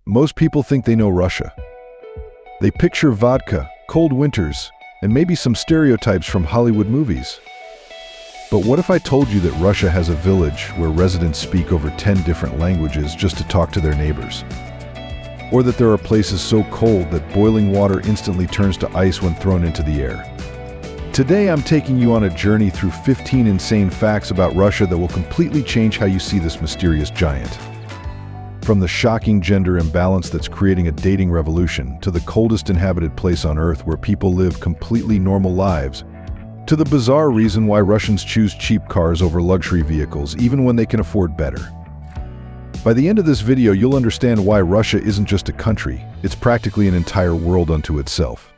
Most people think they know Russia. They picture vodka, cold winters, and maybe some stereotypes from Hollywood movies. But what if I told you that Russia has a village where residents speak over 10 different languages just to talk to their neighbors? Or that there are places so cold that boiling water instantly turns to ice when thrown into the air? Today I'm taking you on a journey through 15 insane facts about Russia that will completely change how you see this mysterious giant. From the shocking gender imbalance that's creating a dating revolution, to the coldest inhabited place on Earth where people live completely normal lives, to the bizarre reason why Russians choose cheap cars over luxury vehicles even when they can afford better. By the end of this video, you'll understand why Russia isn't just a country, it's practically an entire world unto itself.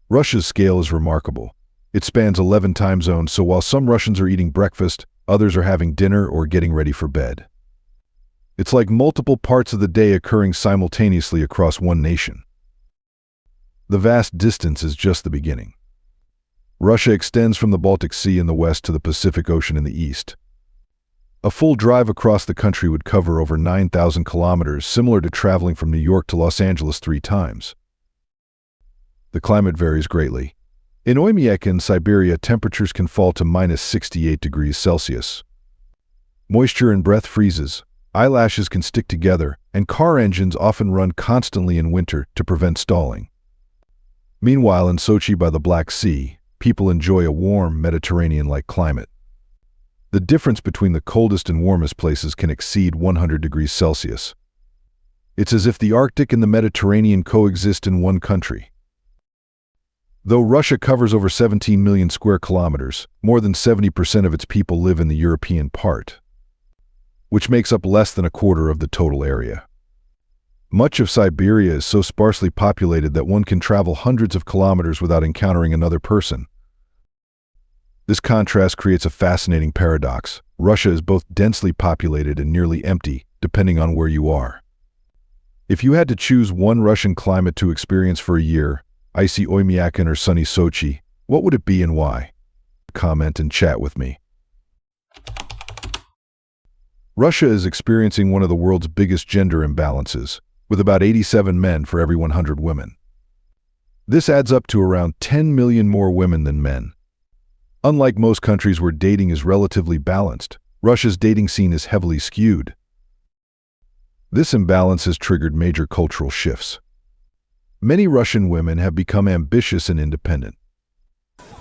Russia's scale is remarkable. It spans 11 time zones, so while some Russians are eating breakfast, others are having dinner or getting ready for bed. It's like multiple parts of the day occurring simultaneously across one nation. The vast distance is just the beginning. Russia extends from the Baltic Sea in the west to the Pacific Ocean in the east. A full drive across the country would cover over 9,000 kilometers, similar to traveling from New York to Los Angeles 3 times. The climate varies greatly. In Oymyakon in Siberia, temperatures can fall to -68 degrees Celsius. Moisture in breath freezes, eyelashes can stick together, and car engines often run constantly in winter to prevent stalling. Meanwhile, in Sochi by the Black Sea, people enjoy a warm, Mediterranean-like climate. The difference between the coldest and warmest places can exceed 100 degrees Celsius. It's as if the Arctic and the Mediterranean coexist in one country. Though Russia covers over 17 million square kilometers, more than 70% of its people live in the European part, which makes up less than a quarter of the total area. Much of Siberia is so sparsely populated that one can travel hundreds of kilometers without encountering another person. This contrast creates a fascinating paradox. Russia is both densely populated and nearly empty, depending on where you are. If you had to choose one Russian climate to experience for a year, icy Oymyakon or sunny Sochi, what would it be and why? Comment and chat with me. Russia is experiencing one of the world's biggest gender imbalances, with about 87 men for every 100 women. This adds up to around 10 million more women than men. Unlike most countries where dating is relatively balanced, Russia's dating scene is heavily skewed. This imbalance has triggered major cultural shifts. Many Russian women have become ambitious and independent.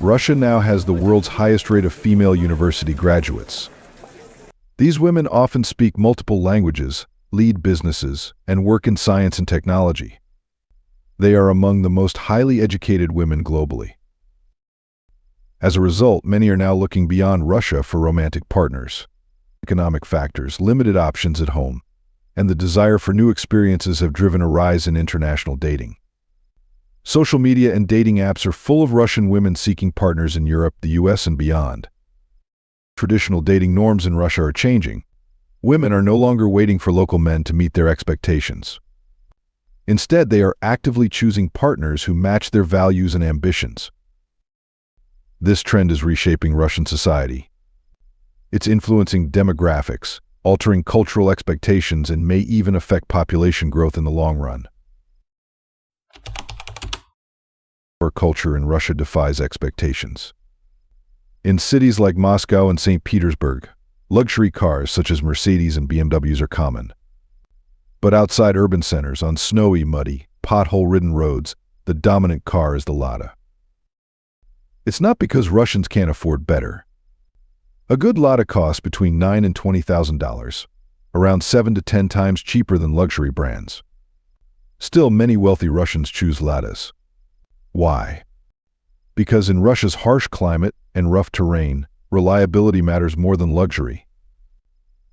Russia now has the world's highest rate of female university graduates. These women often speak multiple languages, lead businesses, and work in science and technology. They are among the most highly educated women globally. As a result, many are now looking beyond Russia for romantic partners. Economic factors, limited options at home, and the desire for new experiences have driven a rise in international dating. Social media and dating apps are full of Russian women seeking partners in Europe, the US, and beyond. Traditional dating norms in Russia are changing. Women are no longer waiting for local men to meet their expectations. Instead, they are actively choosing partners who match their values and ambitions. This trend is reshaping Russian society. It's influencing demographics, altering cultural expectations, and may even affect population growth in the long run. Our culture in Russia defies expectations. In cities like Moscow and St. Petersburg, luxury cars such as Mercedes and BMWs are common. But outside urban centers, on snowy, muddy, pothole-ridden roads, the dominant car is the Lada. It's not because Russians can't afford better. A good Lada costs between $9,000 and $20,000, around 7 to 10 times cheaper than luxury brands. Still, many wealthy Russians choose Ladas. Why? Because in Russia's harsh climate and rough terrain, reliability matters more than luxury.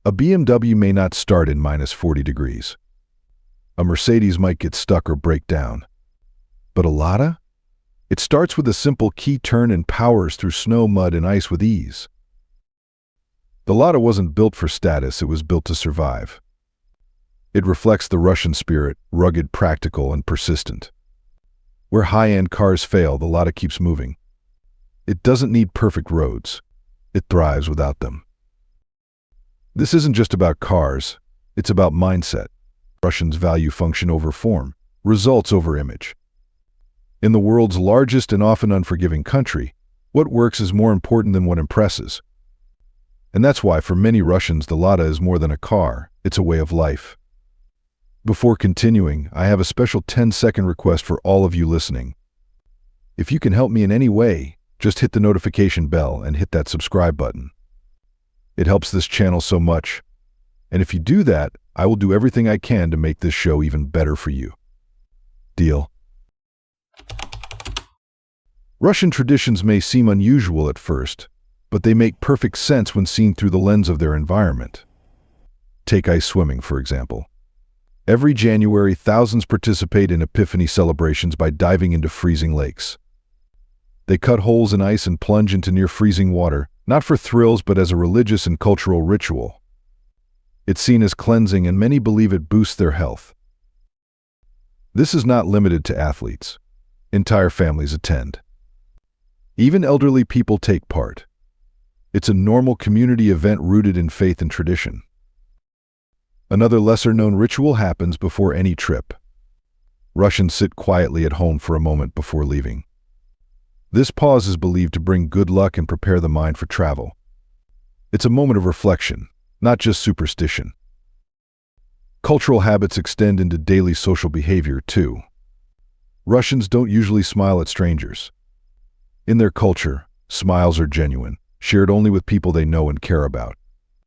A BMW may not start in -40 degrees. A Mercedes might get stuck or break down. But a Lada? It starts with a simple key turn and powers through snow, mud, and ice with ease. The Lada wasn't built for status, it was built to survive. It reflects the Russian spirit, rugged, practical, and persistent. Where high-end cars fail, the Lada keeps moving. It doesn't need perfect roads. It thrives without them. This isn't just about cars. It's about mindset. Russians value function over form, results over image. In the world's largest and often unforgiving country, what works is more important than what impresses. And that's why for many Russians the Lada is more than a car, it's a way of life. Before continuing, I have a special 10-second request for all of you listening. If you can help me in any way, just hit the notification bell and hit that subscribe button. It helps this channel so much. And if you do that, I will do everything I can to make this show even better for you. Deal? Russian traditions may seem unusual at first, but they make perfect sense when seen through the lens of their environment. Take ice swimming, for example. Every January, thousands participate in Epiphany celebrations by diving into freezing lakes. They cut holes in ice and plunge into near-freezing water, not for thrills but as a religious and cultural ritual. It's seen as cleansing, and many believe it boosts their health. This is not limited to athletes. Entire families attend. Even elderly people take part. It's a normal community event rooted in faith and tradition. Another lesser-known ritual happens before any trip. Russians sit quietly at home for a moment before leaving. This pause is believed to bring good luck and prepare the mind for travel. It's a moment of reflection, not just superstition. Cultural habits extend into daily social behavior, too. Russians don't usually smile at strangers. In their culture, smiles are genuine, shared only with people they know and care about.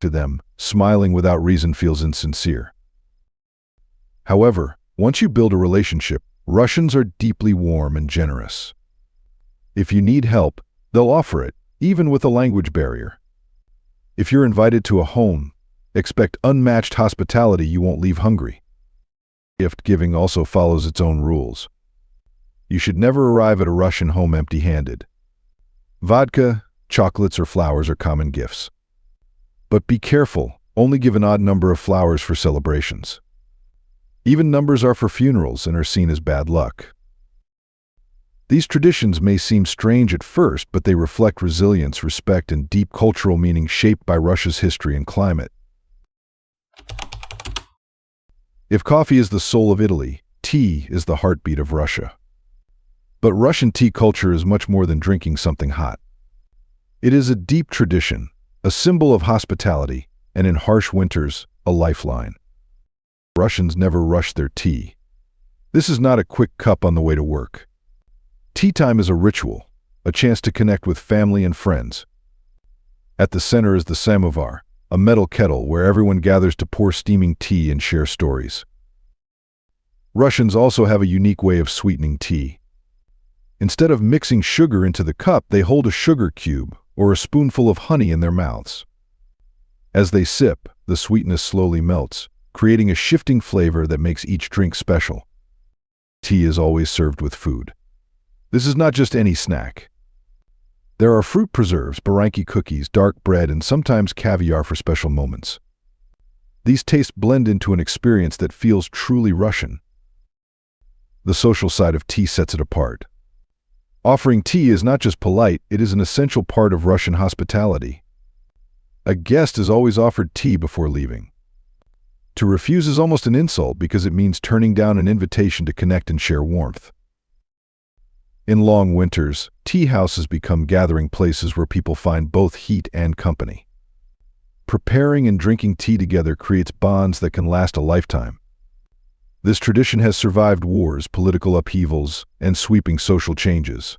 To them, smiling without reason feels insincere. However, once you build a relationship, Russians are deeply warm and generous. If you need help, they'll offer it, even with a language barrier. If you're invited to a home, expect unmatched hospitality. You won't leave hungry. Gift giving also follows its own rules. You should never arrive at a Russian home empty-handed. Vodka, chocolates, or flowers are common gifts. But be careful, only give an odd number of flowers for celebrations. Even numbers are for funerals and are seen as bad luck. These traditions may seem strange at first, but they reflect resilience, respect, and deep cultural meaning shaped by Russia's history and climate. If coffee is the soul of Italy, tea is the heartbeat of Russia. But Russian tea culture is much more than drinking something hot. It is a deep tradition, a symbol of hospitality, and in harsh winters, a lifeline. Russians never rush their tea. This is not a quick cup on the way to work. Tea time is a ritual, a chance to connect with family and friends. At the center is the samovar, a metal kettle where everyone gathers to pour steaming tea and share stories. Russians also have a unique way of sweetening tea. Instead of mixing sugar into the cup, they hold a sugar cube or a spoonful of honey in their mouths. As they sip, the sweetness slowly melts, creating a shifting flavor that makes each drink special. Tea is always served with food. This is not just any snack. There are fruit preserves, baranki cookies, dark bread, and sometimes caviar for special moments. These tastes blend into an experience that feels truly Russian. The social side of tea sets it apart. Offering tea is not just polite, it is an essential part of Russian hospitality. A guest is always offered tea before leaving. To refuse is almost an insult because it means turning down an invitation to connect and share warmth. In long winters, tea houses become gathering places where people find both heat and company. Preparing and drinking tea together creates bonds that can last a lifetime. This tradition has survived wars, political upheavals, and sweeping social changes.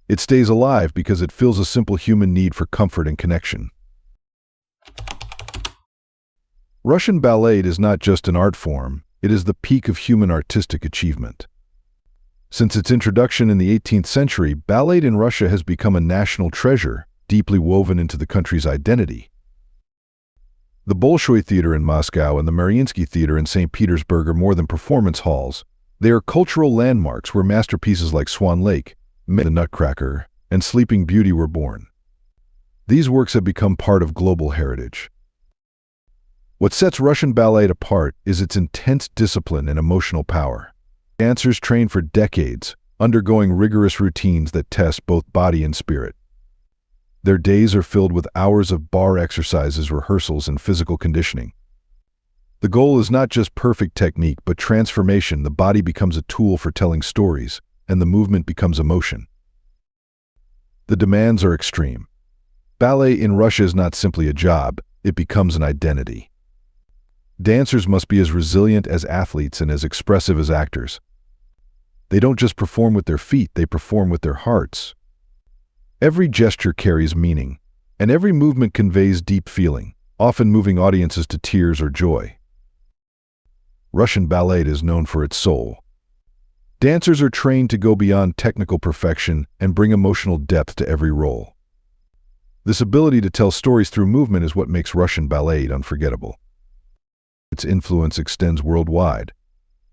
It stays alive because it fills a simple human need for comfort and connection. Russian ballet is not just an art form, it is the peak of human artistic achievement. Since its introduction in the 18th century, ballet in Russia has become a national treasure, deeply woven into the country's identity. The Bolshoi Theater in Moscow and the Mariinsky Theater in St. Petersburg are more than performance halls. They are cultural landmarks where masterpieces like Swan Lake, The Nutcracker, and Sleeping Beauty were born. These works have become part of global heritage. What sets Russian ballet apart is its intense discipline and emotional power. Dancers train for decades, undergoing rigorous routines that test both body and spirit. Their days are filled with hours of bar exercises, rehearsals, and physical conditioning. The goal is not just perfect technique, but transformation. The body becomes a tool for telling stories, and the movement becomes emotion. The demands are extreme. Ballet in Russia is not simply a job, it becomes an identity. Dancers must be as resilient as athletes and as expressive as actors. They don't just perform with their feet, they perform with their hearts. Every gesture carries meaning, and every movement conveys deep feeling, often moving audiences to tears or joy. Russian ballet is known for its soul. Dancers are trained to go beyond technical perfection and bring emotional depth to every role. This ability to tell stories through movement is what makes Russian ballet unforgettable. Its influence extends worldwide.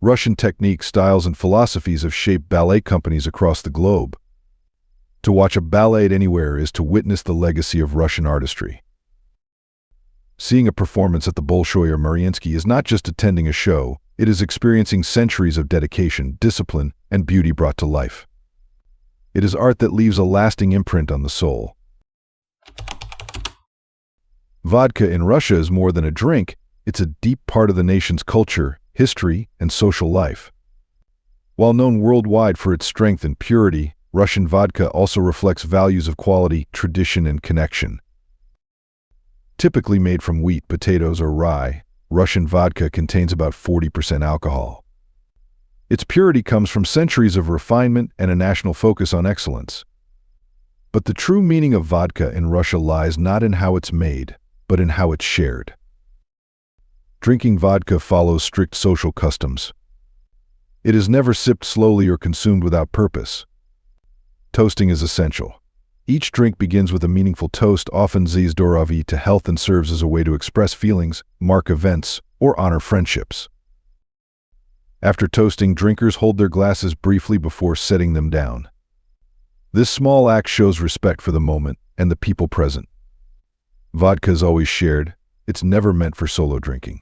Russian techniques, styles, and philosophies have shaped ballet companies across the globe. To watch a ballet anywhere is to witness the legacy of Russian artistry. Seeing a performance at the Bolshoi or Mariinsky is not just attending a show, it is experiencing centuries of dedication, discipline, and beauty brought to life. It is art that leaves a lasting imprint on the soul. Vodka in Russia is more than a drink, it's a deep part of the nation's culture, history, and social life. While known worldwide for its strength and purity, Russian vodka also reflects values of quality, tradition, and connection. Typically made from wheat, potatoes, or rye, Russian vodka contains about 40% alcohol. Its purity comes from centuries of refinement and a national focus on excellence. But the true meaning of vodka in Russia lies not in how it's made, but in how it's shared. Drinking vodka follows strict social customs. It is never sipped slowly or consumed without purpose. Toasting is essential. Each drink begins with a meaningful toast, often zdorovi, to health, and serves as a way to express feelings, mark events, or honor friendships. After toasting, drinkers hold their glasses briefly before setting them down. This small act shows respect for the moment and the people present. Vodka is always shared. It's never meant for solo drinking.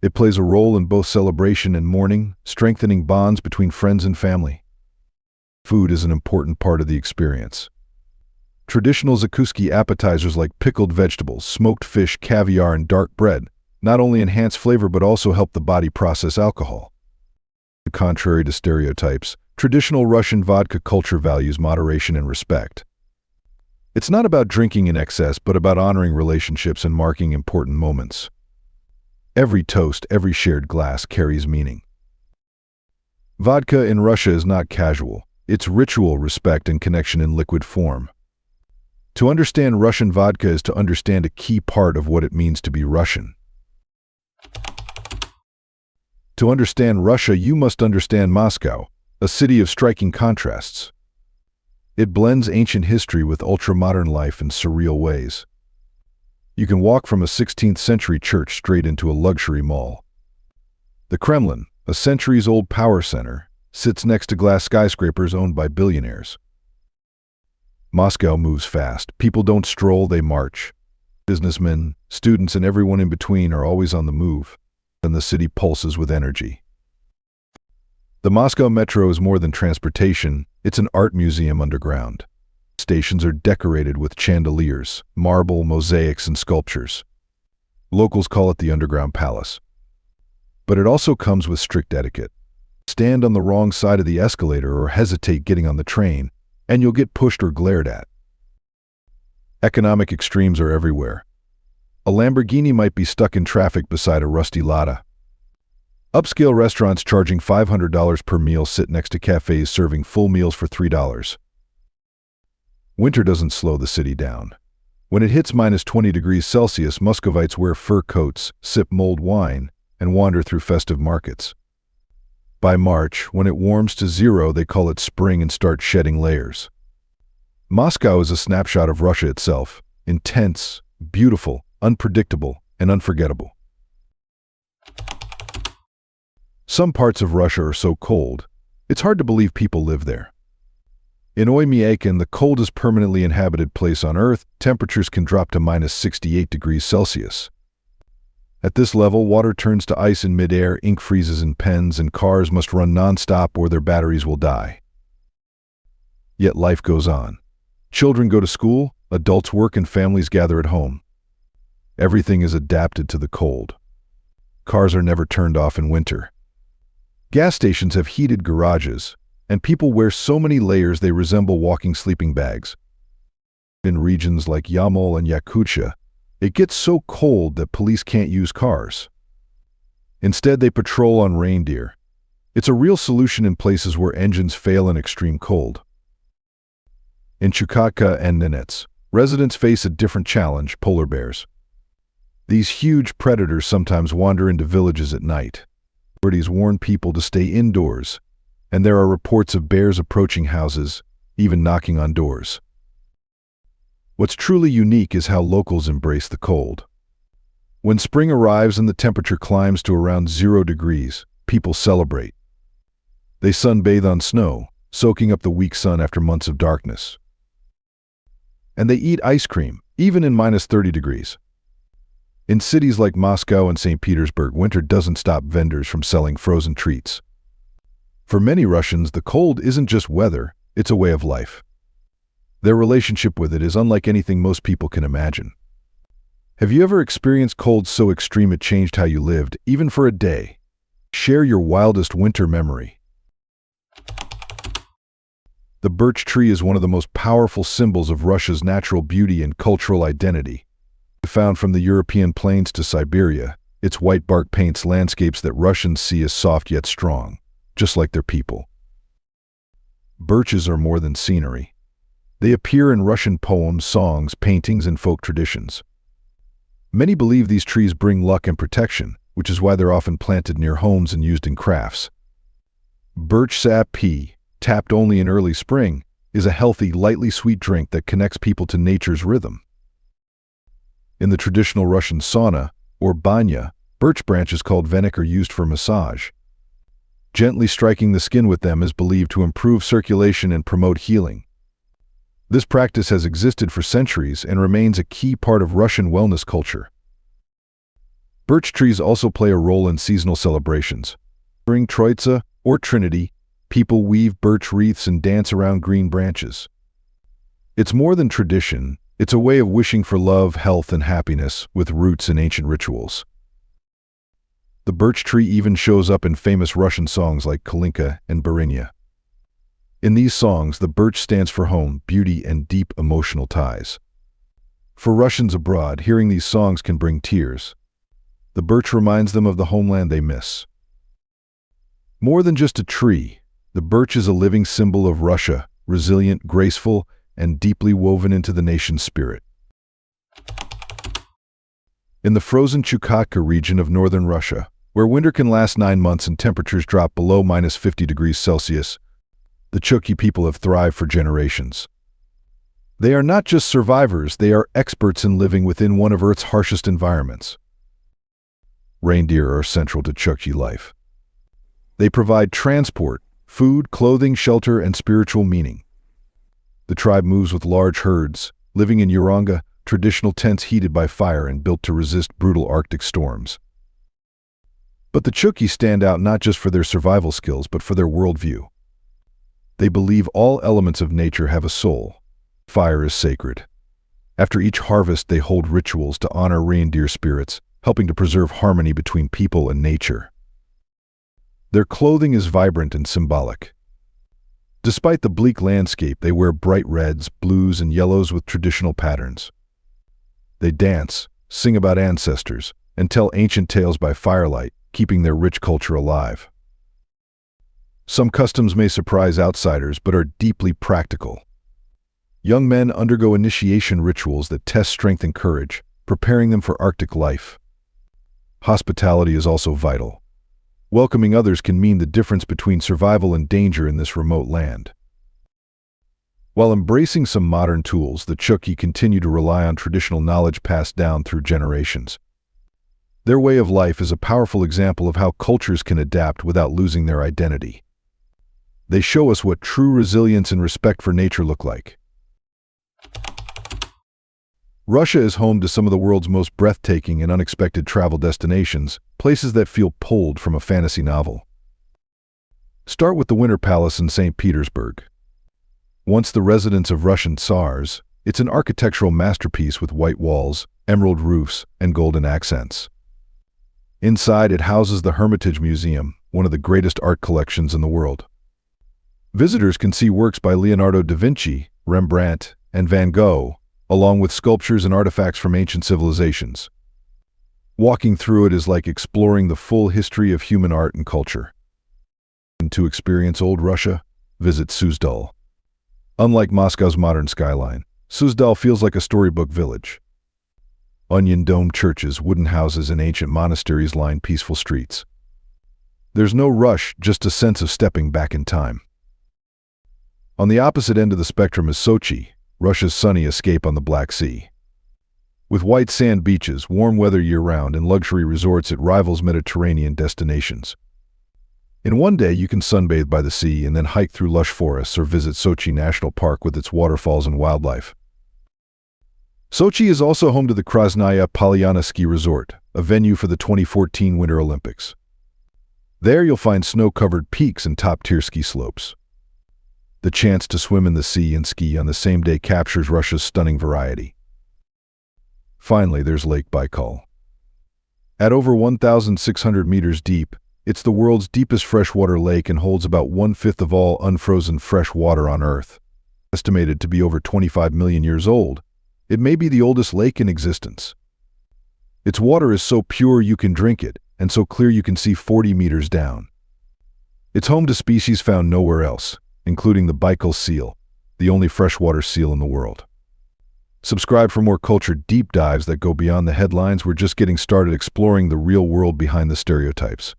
It plays a role in both celebration and mourning, strengthening bonds between friends and family. Food is an important part of the experience. Traditional zakuski appetizers like pickled vegetables, smoked fish, caviar, and dark bread not only enhance flavor but also help the body process alcohol. Contrary to stereotypes, traditional Russian vodka culture values moderation and respect. It's not about drinking in excess, but about honoring relationships and marking important moments. Every toast, every shared glass carries meaning. Vodka in Russia is not casual. It's ritual, respect, and connection in liquid form. To understand Russian vodka is to understand a key part of what it means to be Russian. To understand Russia, you must understand Moscow, a city of striking contrasts. It blends ancient history with ultra-modern life in surreal ways. You can walk from a 16th-century church straight into a luxury mall. The Kremlin, a centuries-old power center, sits next to glass skyscrapers owned by billionaires. Moscow moves fast. People don't stroll, they march. Businessmen, students, and everyone in between are always on the move, and the city pulses with energy. The Moscow metro is more than transportation, it's an art museum underground. Stations are decorated with chandeliers, marble, mosaics, and sculptures. Locals call it the Underground Palace. But it also comes with strict etiquette. Stand on the wrong side of the escalator or hesitate getting on the train, and you'll get pushed or glared at. Economic extremes are everywhere. A Lamborghini might be stuck in traffic beside a rusty Lada. Upscale restaurants charging $500 per meal sit next to cafes serving full meals for $3. Winter doesn't slow the city down. When it hits -20 degrees Celsius, Muscovites wear fur coats, sip mulled wine, and wander through festive markets. By March, when it warms to zero, they call it spring and start shedding layers. Moscow is a snapshot of Russia itself, intense, beautiful, unpredictable, and unforgettable. Some parts of Russia are so cold, it's hard to believe people live there. In Oymyakon, the coldest permanently inhabited place on Earth, temperatures can drop to -68 degrees Celsius. At this level, water turns to ice in midair, ink freezes in pens, and cars must run non-stop or their batteries will die. Yet life goes on. Children go to school, adults work, and families gather at home. Everything is adapted to the cold. Cars are never turned off in winter. Gas stations have heated garages, and people wear so many layers they resemble walking sleeping bags. In regions like Yamal and Yakutia, it gets so cold that police can't use cars. Instead, they patrol on reindeer. It's a real solution in places where engines fail in extreme cold. In Chukotka and Nenets, residents face a different challenge: polar bears. These huge predators sometimes wander into villages at night. Authorities warn people to stay indoors, and there are reports of bears approaching houses, even knocking on doors. What's truly unique is how locals embrace the cold. When spring arrives and the temperature climbs to around 0 degrees, people celebrate. They sunbathe on snow, soaking up the weak sun after months of darkness. And they eat ice cream, even in -30 degrees. In cities like Moscow and St. Petersburg, winter doesn't stop vendors from selling frozen treats. For many Russians, the cold isn't just weather, it's a way of life. Their relationship with it is unlike anything most people can imagine. Have you ever experienced cold so extreme it changed how you lived, even for a day? Share your wildest winter memory. The birch tree is one of the most powerful symbols of Russia's natural beauty and cultural identity. Found from the European plains to Siberia, its white bark paints landscapes that Russians see as soft yet strong, just like their people. Birches are more than scenery. They appear in Russian poems, songs, paintings, and folk traditions. Many believe these trees bring luck and protection, which is why they're often planted near homes and used in crafts. Birch sap tea, tapped only in early spring, is a healthy, lightly sweet drink that connects people to nature's rhythm. In the traditional Russian sauna, or banya, birch branches called venik are used for massage. Gently striking the skin with them is believed to improve circulation and promote healing. This practice has existed for centuries and remains a key part of Russian wellness culture. Birch trees also play a role in seasonal celebrations. During Troitsa, or Trinity, people weave birch wreaths and dance around green branches. It's more than tradition, it's a way of wishing for love, health, and happiness, with roots in ancient rituals. The birch tree even shows up in famous Russian songs like Kalinka and Barinya. In these songs, the birch stands for home, beauty, and deep emotional ties. For Russians abroad, hearing these songs can bring tears. The birch reminds them of the homeland they miss. More than just a tree, the birch is a living symbol of Russia, resilient, graceful, and deeply woven into the nation's spirit. In the frozen Chukotka region of northern Russia, where winter can last 9 months and temperatures drop below -50 degrees Celsius, the Chukchi people have thrived for generations. They are not just survivors, they are experts in living within one of Earth's harshest environments. Reindeer are central to Chukchi life. They provide transport, food, clothing, shelter, and spiritual meaning. The tribe moves with large herds, living in Uranga, traditional tents heated by fire and built to resist brutal Arctic storms. But the Chukchi stand out not just for their survival skills, but for their worldview. They believe all elements of nature have a soul. Fire is sacred. After each harvest, they hold rituals to honor reindeer spirits, helping to preserve harmony between people and nature. Their clothing is vibrant and symbolic. Despite the bleak landscape, they wear bright reds, blues, and yellows with traditional patterns. They dance, sing about ancestors, and tell ancient tales by firelight, keeping their rich culture alive. Some customs may surprise outsiders, but are deeply practical. Young men undergo initiation rituals that test strength and courage, preparing them for Arctic life. Hospitality is also vital. Welcoming others can mean the difference between survival and danger in this remote land. While embracing some modern tools, the Chukchi continue to rely on traditional knowledge passed down through generations. Their way of life is a powerful example of how cultures can adapt without losing their identity. They show us what true resilience and respect for nature look like. Russia is home to some of the world's most breathtaking and unexpected travel destinations, places that feel pulled from a fantasy novel. Start with the Winter Palace in St. Petersburg. Once the residence of Russian Tsars, it's an architectural masterpiece with white walls, emerald roofs, and golden accents. Inside, it houses the Hermitage Museum, one of the greatest art collections in the world. Visitors can see works by Leonardo da Vinci, Rembrandt, and Van Gogh, along with sculptures and artifacts from ancient civilizations. Walking through it is like exploring the full history of human art and culture. And to experience old Russia, visit Suzdal. Unlike Moscow's modern skyline, Suzdal feels like a storybook village. Onion-domed churches, wooden houses, and ancient monasteries line peaceful streets. There's no rush, just a sense of stepping back in time. On the opposite end of the spectrum is Sochi, Russia's sunny escape on the Black Sea. With white sand beaches, warm weather year-round, and luxury resorts, it rivals Mediterranean destinations. In one day, you can sunbathe by the sea and then hike through lush forests or visit Sochi National Park with its waterfalls and wildlife. Sochi is also home to the Krasnaya Polyana Ski Resort, a venue for the 2014 Winter Olympics. There you'll find snow-covered peaks and top-tier ski slopes. The chance to swim in the sea and ski on the same day captures Russia's stunning variety. Finally, there's Lake Baikal. At over 1,600 meters deep, it's the world's deepest freshwater lake and holds about 1/5 of all unfrozen fresh water on Earth. Estimated to be over 25 million years old, it may be the oldest lake in existence. Its water is so pure you can drink it, and so clear you can see 40 meters down. It's home to species found nowhere else, including the Baikal seal, the only freshwater seal in the world. Subscribe for more culture deep dives that go beyond the headlines. We're just getting started exploring the real world behind the stereotypes.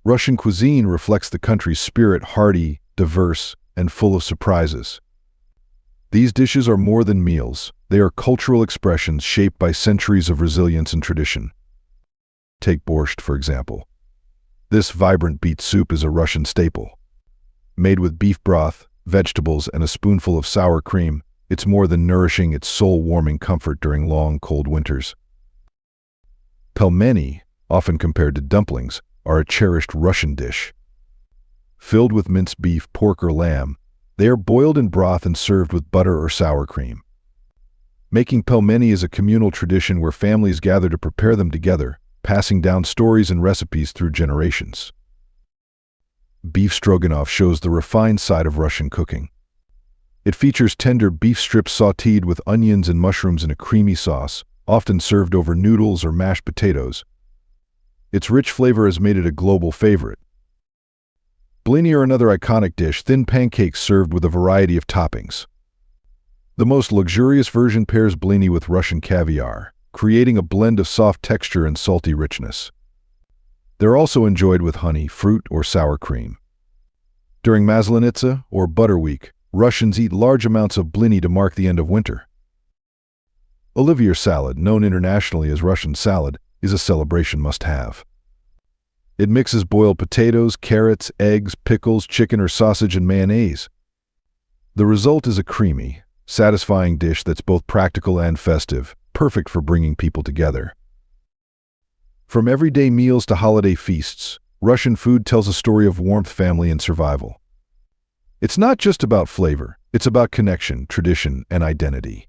Russian cuisine reflects the country's spirit, hearty, diverse, and full of surprises. These dishes are more than meals. They are cultural expressions shaped by centuries of resilience and tradition. Take borscht, for example. This vibrant beet soup is a Russian staple. Made with beef broth, vegetables, and a spoonful of sour cream, it's more than nourishing, it's soul-warming comfort during long, cold winters. Pelmeni, often compared to dumplings, are a cherished Russian dish. Filled with minced beef, pork, or lamb, they are boiled in broth and served with butter or sour cream. Making pelmeni is a communal tradition where families gather to prepare them together, passing down stories and recipes through generations. Beef stroganoff shows the refined side of Russian cooking. It features tender beef strips sautéed with onions and mushrooms in a creamy sauce, often served over noodles or mashed potatoes. Its rich flavor has made it a global favorite. Blini are another iconic dish, thin pancakes served with a variety of toppings. The most luxurious version pairs blini with Russian caviar, creating a blend of soft texture and salty richness. They're also enjoyed with honey, fruit, or sour cream. During Maslenitsa, or Butter Week, Russians eat large amounts of blini to mark the end of winter. Olivier salad, known internationally as Russian salad, is a celebration must-have. It mixes boiled potatoes, carrots, eggs, pickles, chicken or sausage, and mayonnaise. The result is a creamy, satisfying dish that's both practical and festive, perfect for bringing people together. From everyday meals to holiday feasts, Russian food tells a story of warmth, family, and survival. It's not just about flavor, it's about connection, tradition, and identity.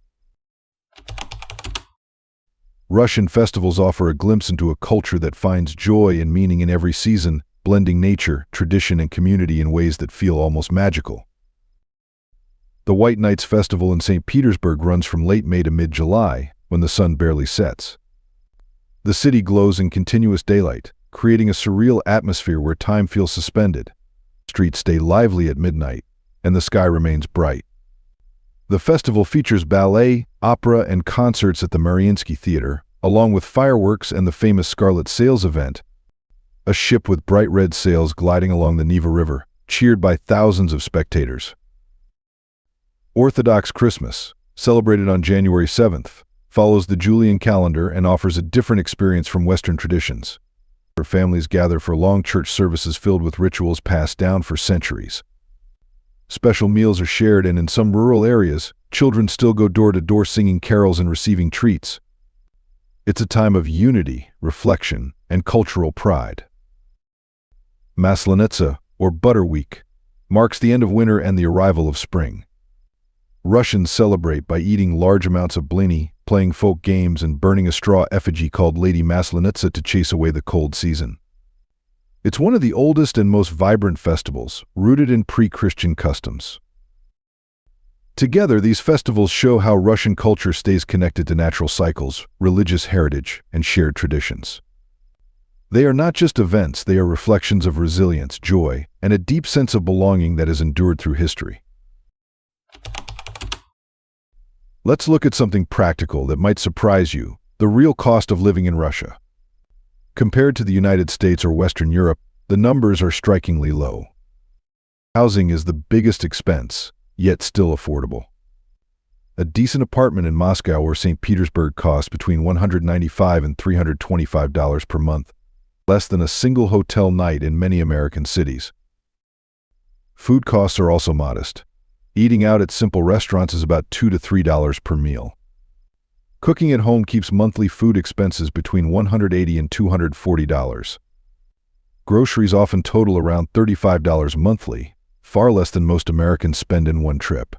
Russian festivals offer a glimpse into a culture that finds joy and meaning in every season, blending nature, tradition, and community in ways that feel almost magical. The White Nights Festival in St. Petersburg runs from late May to mid-July, when the sun barely sets. The city glows in continuous daylight, creating a surreal atmosphere where time feels suspended. Streets stay lively at midnight, and the sky remains bright. The festival features ballet, opera, and concerts at the Mariinsky Theater, along with fireworks and the famous Scarlet Sails event, a ship with bright red sails gliding along the Neva River, cheered by thousands of spectators. Orthodox Christmas, celebrated on January 7th, follows the Julian calendar and offers a different experience from Western traditions. Families gather for long church services filled with rituals passed down for centuries. Special meals are shared, and in some rural areas, children still go door to door singing carols and receiving treats. It's a time of unity, reflection, and cultural pride. Maslenitsa, or Butter Week, marks the end of winter and the arrival of spring. Russians celebrate by eating large amounts of blini, playing folk games and burning a straw effigy called Lady Maslenitsa to chase away the cold season. It's one of the oldest and most vibrant festivals, rooted in pre-Christian customs. Together, these festivals show how Russian culture stays connected to natural cycles, religious heritage, and shared traditions. They are not just events, they are reflections of resilience, joy, and a deep sense of belonging that has endured through history. Let's look at something practical that might surprise you: the real cost of living in Russia. Compared to the United States or Western Europe, the numbers are strikingly low. Housing is the biggest expense, yet still affordable. A decent apartment in Moscow or St. Petersburg costs between $195 and $325 per month, less than a single hotel night in many American cities. Food costs are also modest. Eating out at simple restaurants is about $2 to $3 per meal. Cooking at home keeps monthly food expenses between $180 and $240. Groceries often total around $35 monthly, far less than most Americans spend in one trip.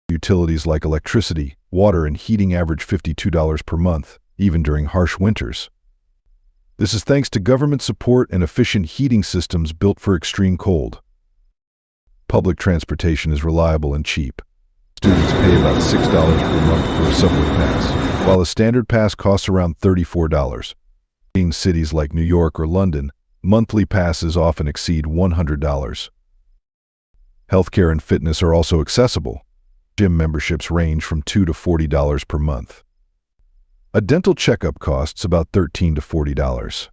Utilities like electricity, water, and heating average $52 per month, even during harsh winters. This is thanks to government support and efficient heating systems built for extreme cold. Public transportation is reliable and cheap. Students pay about $6 per month for a subway pass, while a standard pass costs around $34. In cities like New York or London, monthly passes often exceed $100. Healthcare and fitness are also accessible. Gym memberships range from $2 to $40 per month. A dental checkup costs about $13 to $40.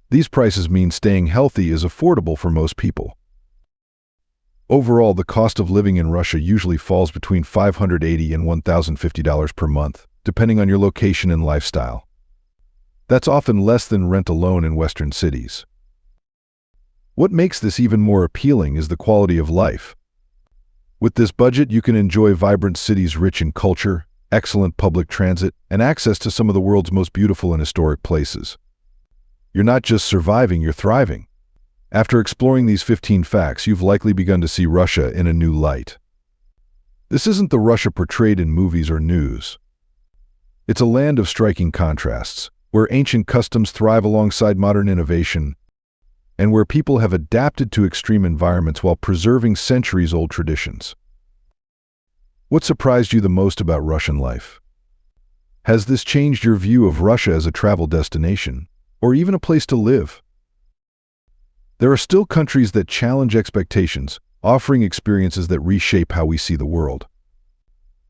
These prices mean staying healthy is affordable for most people. Overall, the cost of living in Russia usually falls between $580 and $1,050 per month, depending on your location and lifestyle. That's often less than rent alone in Western cities. What makes this even more appealing is the quality of life. With this budget, you can enjoy vibrant cities rich in culture, excellent public transit, and access to some of the world's most beautiful and historic places. You're not just surviving, you're thriving. After exploring these 15 facts, you've likely begun to see Russia in a new light. This isn't the Russia portrayed in movies or news. It's a land of striking contrasts, where ancient customs thrive alongside modern innovation, and where people have adapted to extreme environments while preserving centuries-old traditions. What surprised you the most about Russian life? Has this changed your view of Russia as a travel destination, or even a place to live? There are still countries that challenge expectations, offering experiences that reshape how we see the world.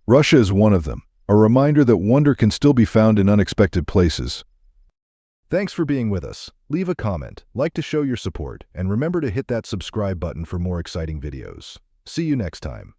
Russia is one of them, a reminder that wonder can still be found in unexpected places. Thanks for being with us. Leave a comment, like to show your support, and remember to hit that subscribe button for more exciting videos. See you next time.